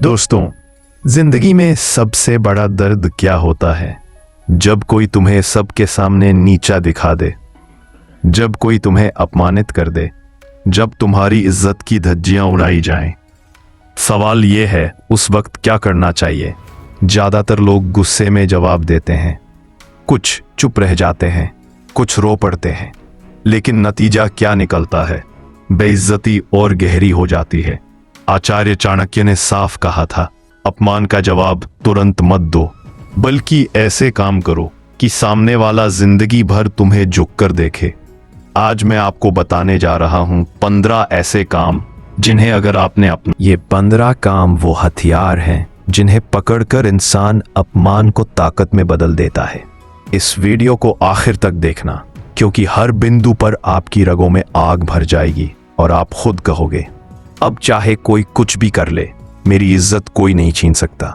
दोस्तों, जिंदगी में सबसे बड़ा दर्द क्या होता है? जब कोई तुम्हें सबके सामने नीचा दिखा दे, जब कोई तुम्हें अपमानित कर दे, जब तुम्हारी इज्जत की धज्जियां उड़ाई जाएं। सवाल यह है, उस वक्त क्या करना चाहिए? ज्यादातर लोग गुस्से में जवाब देते हैं, कुछ चुप रह जाते हैं, कुछ रो पड़ते हैं, लेकिन नतीजा क्या निकलता है? बेइज्जती और गहरी हो जाती है। आचार्य चाणक्य ने साफ कहा था, अपमान का जवाब तुरंत मत दो, बल्कि ऐसे काम करो कि सामने वाला जिंदगी भर तुम्हें झुककर देखे। आज मैं आपको बताने जा रहा हूं 15 ऐसे काम जिन्हें अगर आपने अपना ये 15 काम वो हथियार हैं जिन्हें पकड़कर इंसान अपमान को ताकत में बदल देता है। इस वीडियो को आखिर तक देखना, क्योंकि हर बिंदु पर आपकी रगों में आग भर जाएगी और आप खुद कहोगे, अब चाहे कोई कुछ भी कर ले, मेरी इज्जत कोई नहीं छीन सकता।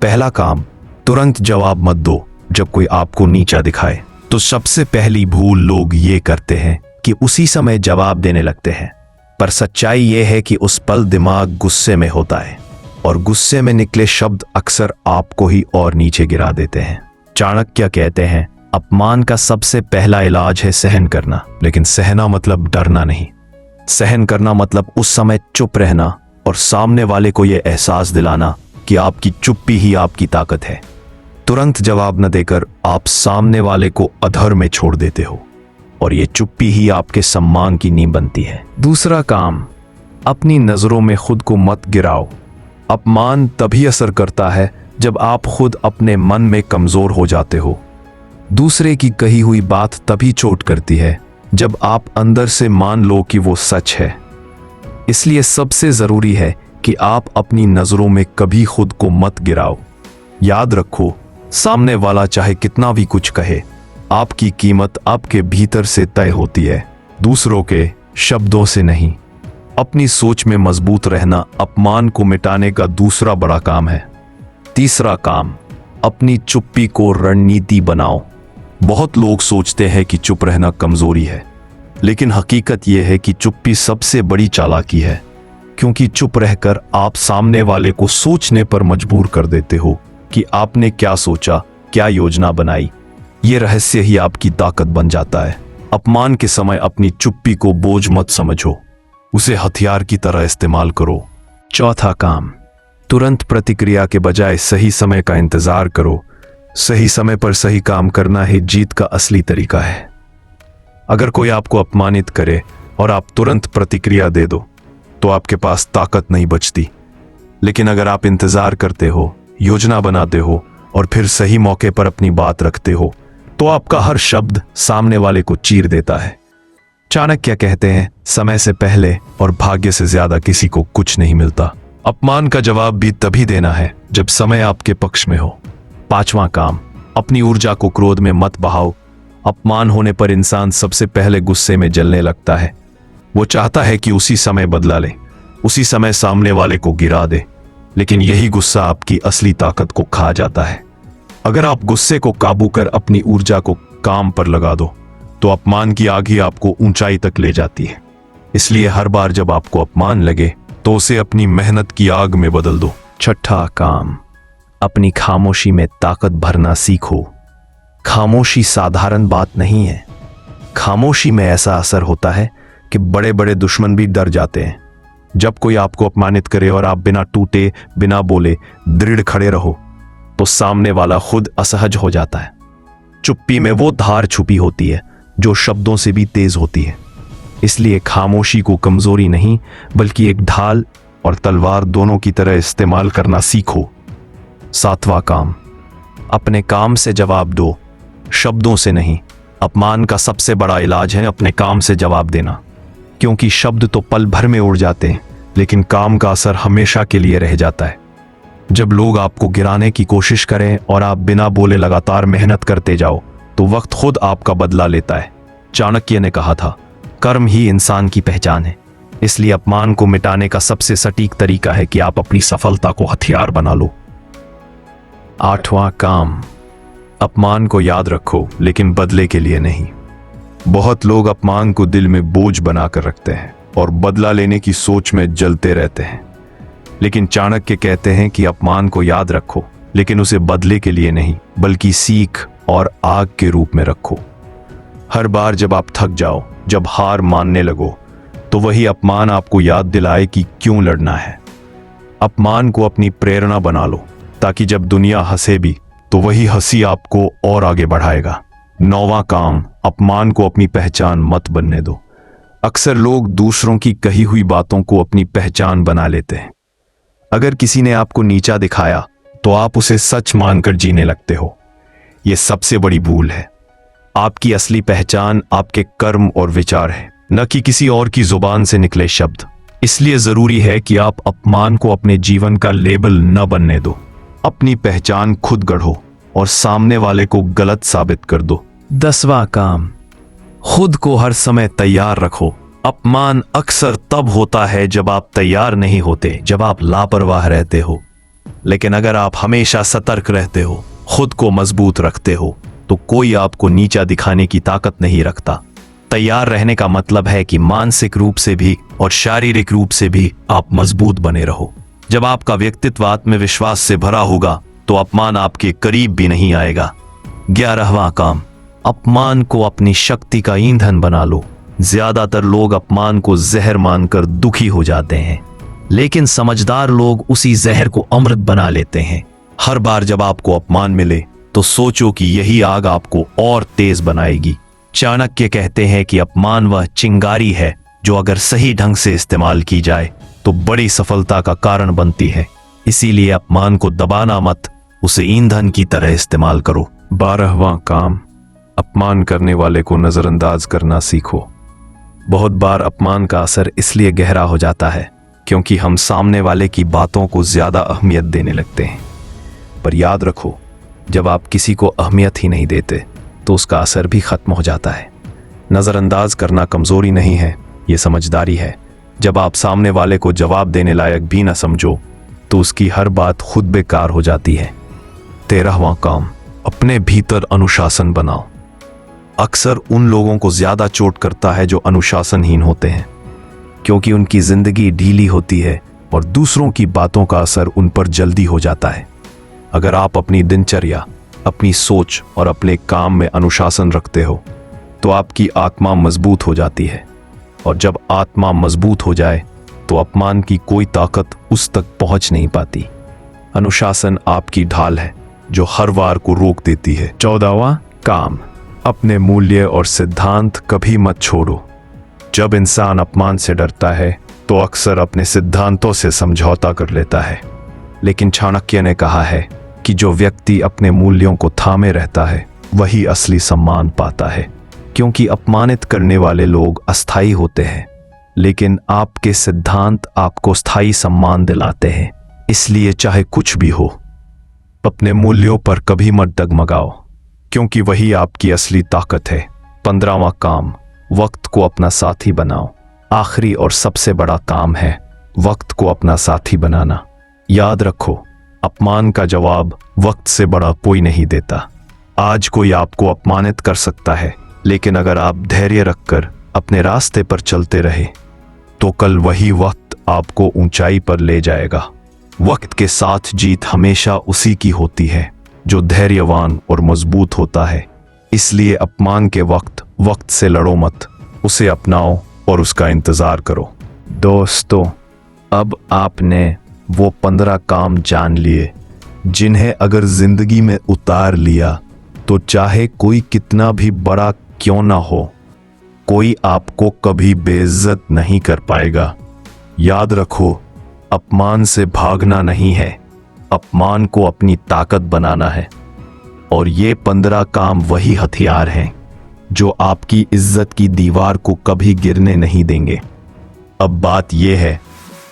पहला काम, तुरंत जवाब मत दो। जब कोई आपको नीचा दिखाए तो सबसे पहली भूल लोग ये करते हैं कि उसी समय जवाब देने लगते हैं। पर सच्चाई ये है कि उस पल दिमाग गुस्से में होता है और गुस्से में निकले शब्द अक्सर आपको ही और नीचे गिरा देते हैं। चाणक्य कहते हैं, अपमान का सबसे पहला इलाज है सहन करना। लेकिन सहना मतलब डरना नहीं। सहन करना मतलब उस समय चुप रहना और सामने वाले को यह एहसास दिलाना कि आपकी चुप्पी ही आपकी ताकत है। तुरंत जवाब न देकर आप सामने वाले को अधर में छोड़ देते हो और यह चुप्पी ही आपके सम्मान की नींव बनती है। दूसरा काम, अपनी नजरों में खुद को मत गिराओ। अपमान तभी असर करता है जब आप खुद अपने मन में कमजोर हो जाते हो। दूसरे की कही हुई बात तभी चोट करती है जब आप अंदर से मान लो कि वो सच है। इसलिए सबसे जरूरी है कि आप अपनी नजरों में कभी खुद को मत गिराओ। याद रखो, सामने वाला चाहे कितना भी कुछ कहे, आपकी कीमत आपके भीतर से तय होती है, दूसरों के शब्दों से नहीं। अपनी सोच में मजबूत रहना अपमान को मिटाने का दूसरा बड़ा काम है। तीसरा काम, अपनी चुप्पी को रणनीति बनाओ। बहुत लोग सोचते हैं कि चुप रहना कमजोरी है, लेकिन हकीकत यह है कि चुप्पी सबसे बड़ी चालाकी है, क्योंकि चुप रहकर आप सामने वाले को सोचने पर मजबूर कर देते हो कि आपने क्या सोचा, क्या योजना बनाई। यह रहस्य ही आपकी ताकत बन जाता है। अपमान के समय अपनी चुप्पी को बोझ मत समझो, उसे हथियार की तरह इस्तेमाल करो। चौथा काम, तुरंत प्रतिक्रिया के बजाय सही समय का इंतजार करो। सही समय पर सही काम करना ही जीत का असली तरीका है। अगर कोई आपको अपमानित करे और आप तुरंत प्रतिक्रिया दे दो तो आपके पास ताकत नहीं बचती। लेकिन अगर आप इंतजार करते हो, योजना बनाते हो और फिर सही मौके पर अपनी बात रखते हो, तो आपका हर शब्द सामने वाले को चीर देता है। चाणक्य कहते हैं, समय से पहले और भाग्य से ज्यादा किसी को कुछ नहीं मिलता। अपमान का जवाब भी तभी देना है जब समय आपके पक्ष में हो। पांचवां काम, अपनी ऊर्जा को क्रोध में मत बहाओ। अपमान होने पर इंसान सबसे पहले गुस्से में जलने लगता है। वो चाहता है कि उसी समय बदला ले, उसी समय सामने वाले को गिरा दे, लेकिन यही गुस्सा आपकी असली ताकत को खा जाता है। अगर आप गुस्से को काबू कर अपनी ऊर्जा को काम पर लगा दो तो अपमान की आग ही आपको ऊंचाई तक ले जाती है। इसलिए हर बार जब आपको अपमान लगे तो उसे अपनी मेहनत की आग में बदल दो। छठा काम, अपनी खामोशी में ताकत भरना सीखो। खामोशी साधारण बात नहीं है। खामोशी में ऐसा असर होता है कि बड़े बड़े दुश्मन भी डर जाते हैं। जब कोई आपको अपमानित करे और आप बिना टूटे, बिना बोले दृढ़ खड़े रहो, तो सामने वाला खुद असहज हो जाता है। चुप्पी में वो धार छुपी होती है जो शब्दों से भी तेज होती है। इसलिए खामोशी को कमजोरी नहीं, बल्कि एक ढाल और तलवार दोनों की तरह इस्तेमाल करना सीखो। सातवां काम, अपने काम से जवाब दो, शब्दों से नहीं। अपमान का सबसे बड़ा इलाज है अपने काम से जवाब देना, क्योंकि शब्द तो पल भर में उड़ जाते हैं, लेकिन काम का असर हमेशा के लिए रह जाता है। जब लोग आपको गिराने की कोशिश करें और आप बिना बोले लगातार मेहनत करते जाओ, तो वक्त खुद आपका बदला लेता है। चाणक्य ने कहा था, कर्म ही इंसान की पहचान है। इसलिए अपमान को मिटाने का सबसे सटीक तरीका है कि आप अपनी सफलता को हथियार बना लो। आठवां काम, अपमान को याद रखो, लेकिन बदले के लिए नहीं। बहुत लोग अपमान को दिल में बोझ बनाकर रखते हैं और बदला लेने की सोच में जलते रहते हैं। लेकिन चाणक्य कहते हैं कि अपमान को याद रखो, लेकिन उसे बदले के लिए नहीं बल्कि सीख और आग के रूप में रखो। हर बार जब आप थक जाओ, जब हार मानने लगो, तो वही अपमान आपको याद दिलाए कि क्यों लड़ना है। अपमान को अपनी प्रेरणा बना लो, ताकि जब दुनिया हंसे भी तो वही हंसी आपको और आगे बढ़ाएगा। 9वां काम, अपमान को अपनी पहचान मत बनने दो। अक्सर लोग दूसरों की कही हुई बातों को अपनी पहचान बना लेते हैं। अगर किसी ने आपको नीचा दिखाया तो आप उसे सच मानकर जीने लगते हो। यह सबसे बड़ी भूल है। आपकी असली पहचान आपके कर्म और विचार है, न कि किसी और की जुबान से निकले शब्द। इसलिए जरूरी है कि आप अपमान को अपने जीवन का लेबल न बनने दो। अपनी पहचान खुद गढ़ो और सामने वाले को गलत साबित कर दो। 10वां काम, खुद को हर समय तैयार रखो। अपमान अक्सर तब होता है जब आप तैयार नहीं होते, जब आप लापरवाह रहते हो। लेकिन अगर आप हमेशा सतर्क रहते हो, खुद को मजबूत रखते हो, तो कोई आपको नीचा दिखाने की ताकत नहीं रखता। तैयार रहने का मतलब है कि मानसिक रूप से भी और शारीरिक रूप से भी आप मजबूत बने रहो। जब आपका व्यक्तित्व आत्मविश्वास से भरा होगा तो अपमान आपके करीब भी नहीं आएगा। 11वां काम, अपमान को अपनी शक्ति का ईंधन बना लो। ज्यादातर लोग अपमान को जहर मानकर दुखी हो जाते हैं, लेकिन समझदार लोग उसी जहर को अमृत बना लेते हैं। हर बार जब आपको अपमान मिले तो सोचो कि यही आग आपको और तेज बनाएगी। चाणक्य कहते हैं कि अपमान वह चिंगारी है जो अगर सही ढंग से इस्तेमाल की जाए तो बड़ी सफलता का कारण बनती है। इसीलिए अपमान को दबाना मत, उसे ईंधन की तरह इस्तेमाल करो। 12वां काम, अपमान करने वाले को नजरअंदाज करना सीखो। बहुत बार अपमान का असर इसलिए गहरा हो जाता है क्योंकि हम सामने वाले की बातों को ज्यादा अहमियत देने लगते हैं। पर याद रखो, जब आप किसी को अहमियत ही नहीं देते तो उसका असर भी खत्म हो जाता है। नजरअंदाज करना कमजोरी नहीं है, ये समझदारी है। जब आप सामने वाले को जवाब देने लायक भी ना समझो तो उसकी हर बात खुद बेकार हो जाती है। 13वां काम, अपने भीतर अनुशासन बनाओ। अक्सर उन लोगों को ज्यादा चोट करता है जो अनुशासनहीन होते हैं, क्योंकि उनकी जिंदगी ढीली होती है और दूसरों की बातों का असर उन पर जल्दी हो जाता है। अगर आप अपनी दिनचर्या, अपनी सोच और अपने काम में अनुशासन रखते हो तो आपकी आत्मा मजबूत हो जाती है, और जब आत्मा मजबूत हो जाए तो अपमान की कोई ताकत उस तक पहुंच नहीं पाती। अनुशासन आपकी ढाल है जो हर वार को रोक देती है। 14वां काम, अपने मूल्य और सिद्धांत कभी मत छोड़ो। जब इंसान अपमान से डरता है तो अक्सर अपने सिद्धांतों से समझौता कर लेता है, लेकिन चाणक्य ने कहा है कि जो व्यक्ति अपने मूल्यों को थामे रहता है वही असली सम्मान पाता है। क्योंकि अपमानित करने वाले लोग अस्थायी होते हैं, लेकिन आपके सिद्धांत आपको स्थायी सम्मान दिलाते हैं। इसलिए चाहे कुछ भी हो, अपने मूल्यों पर कभी मत डगमगाओ, क्योंकि वही आपकी असली ताकत है। 15वां काम, वक्त को अपना साथी बनाओ। आखिरी और सबसे बड़ा काम है वक्त को अपना साथी बनाना। याद रखो, अपमान का जवाब वक्त से बड़ा कोई नहीं देता। आज कोई आपको अपमानित कर सकता है, लेकिन अगर आप धैर्य रखकर अपने रास्ते पर चलते रहे तो कल वही वक्त आपको ऊंचाई पर ले जाएगा। वक्त के साथ जीत हमेशा उसी की होती है जो धैर्यवान और मजबूत होता है। इसलिए अपमान के वक्त से लड़ो मत, उसे अपनाओ और उसका इंतजार करो। दोस्तों, अब आपने वो 15 काम जान लिए जिन्हें अगर जिंदगी में उतार लिया तो चाहे कोई कितना भी बड़ा क्यों ना हो, कोई आपको कभी बेइज्जत नहीं कर पाएगा। याद रखो, अपमान से भागना नहीं है, अपमान को अपनी ताकत बनाना है। और ये 15 काम वही हथियार हैं जो आपकी इज्जत की दीवार को कभी गिरने नहीं देंगे। अब बात यह है,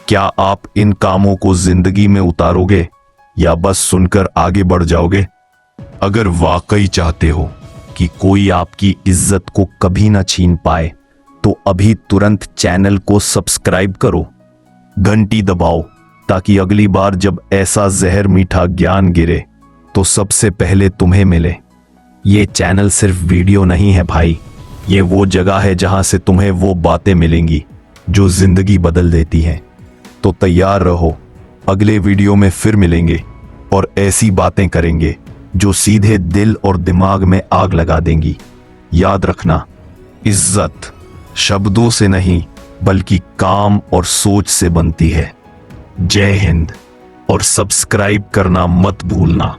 क्या आप इन कामों को जिंदगी में उतारोगे या बस सुनकर आगे बढ़ जाओगे? अगर वाकई चाहते हो कि कोई आपकी इज्जत को कभी ना छीन पाए तो अभी तुरंत चैनल को सब्सक्राइब करो, घंटी दबाओ, ताकि अगली बार जब ऐसा जहर मीठा ज्ञान गिरे तो सबसे पहले तुम्हें मिले। ये चैनल सिर्फ वीडियो नहीं है भाई, ये वो जगह है जहां से तुम्हें वो बातें मिलेंगी जो जिंदगी बदल देती हैं। तो तैयार रहो, अगले वीडियो में फिर मिलेंगे और ऐसी बातें करेंगे जो सीधे दिल और दिमाग में आग लगा देंगी। याद रखना, इज्जत शब्दों से नहीं बल्कि काम और सोच से बनती है। जय हिंद और सब्सक्राइब करना मत भूलना।